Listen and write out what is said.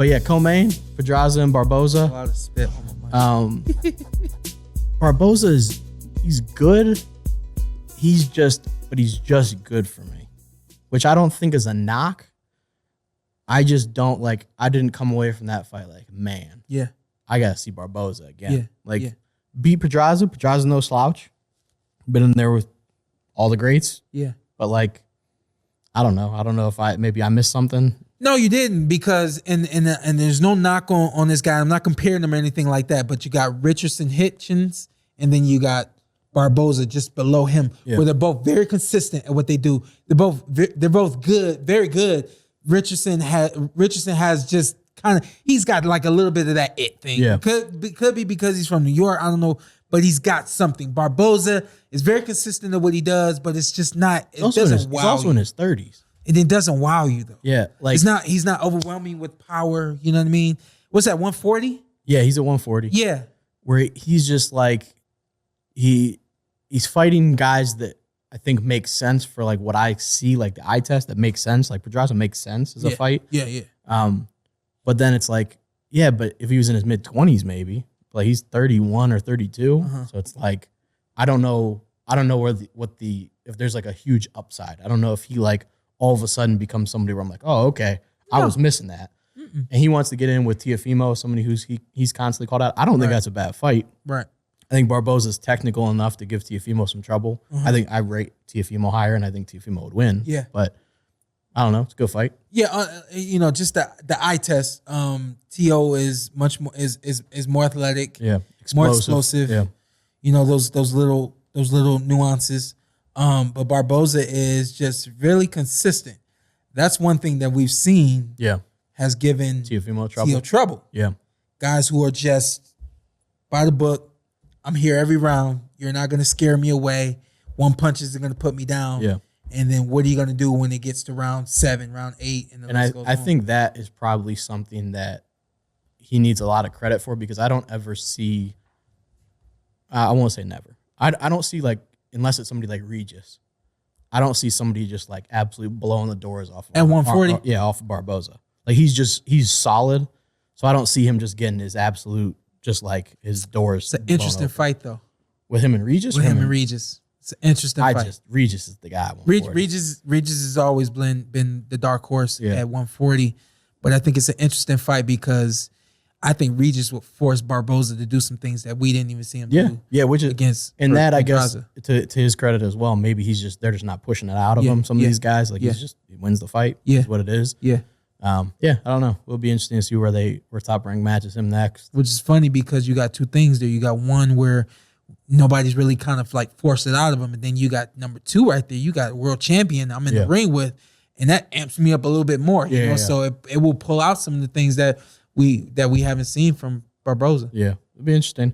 But yeah, co-main, Pedraza and Barboza. A lot of spit on my mic. Barboza he's good. He's just good for me, which I don't think is a knock. I just don't I didn't come away from that fight like, man, Yeah. I got to see Barboza again. Yeah. Beat Pedraza. Pedraza's no slouch. Been in there with all the greats. Yeah. But I don't know. I don't know if maybe I missed something. No, you didn't, because and there's no knock on this guy. I'm not comparing them or anything like that, but you got Richardson Hitchens, and then you got Barboza just below him, where they're both very consistent at what they do. They're both good, very good. Richardson has just he's got like a little bit of that it thing. Yeah. Could be because he's from New York. I don't know, but he's got something. Barboza is very consistent at what he does, but it's just not. It doesn't wow. He's also in his 30s. And it doesn't wow you though. Yeah, he's not overwhelming with power. You know what I mean? What's that? 140? Yeah, he's at 140. Yeah, where he's just he's fighting guys that I think make sense for what I see, the eye test that makes sense. Pedraza makes sense as a fight. Yeah. But then it's but if he was in his mid 20s, maybe he's 31 or 32, so it's I don't know if there's a huge upside. I don't know if he all of a sudden becomes somebody where I'm oh, okay, I was missing that. And he wants to get in with Teofimo, somebody he's constantly called out. I don't think that's a bad fight. Right. I think Barboza's technical enough to give Teofimo some trouble. I think I rate Teofimo higher, and I think Teofimo would win. Yeah. But I don't know. It's a good fight. Yeah, just the eye test. Teo is much more is more athletic. Yeah. More explosive. Yeah. Those little nuances. But Barboza is just really consistent. That's one thing that we've seen. Yeah. Has given Teofimo trouble. Yeah. Guys who are just by the book. I'm here every round. You're not going to scare me away. One punch isn't going to put me down. Yeah. And then what are you going to do when it gets to round 7, round 8? And I think that is probably something that he needs a lot of credit for, because I don't ever see, I won't say never. I don't see unless it's somebody like Regis, I don't see somebody just absolutely blowing the doors off. At 140? Off of Barboza. He's solid. So I don't see him just getting his absolute, just his doors. It's an interesting fight, though. With him and Regis? With him and Regis. It's an interesting fight. Regis is the guy. Regis has always been the dark horse at 140. But I think it's an interesting fight because I think Regis will force Barboza to do some things that we didn't even see him do. Yeah, which is against. And that, I guess, to his credit as well, maybe they're just not pushing it out of him. Some of these guys, he wins the fight. Yeah, is what it is. Yeah. I don't know. It'll be interesting to see where Top Rank matches him next. Which is funny because you got two things there. You got one where nobody's really kind of forced it out of him, and then you got number 2 right there. You got world champion I'm in the ring with, and that amps me up a little bit more. You know, so it will pull out some of the things that we haven't seen from Barboza. Yeah, it'll be interesting.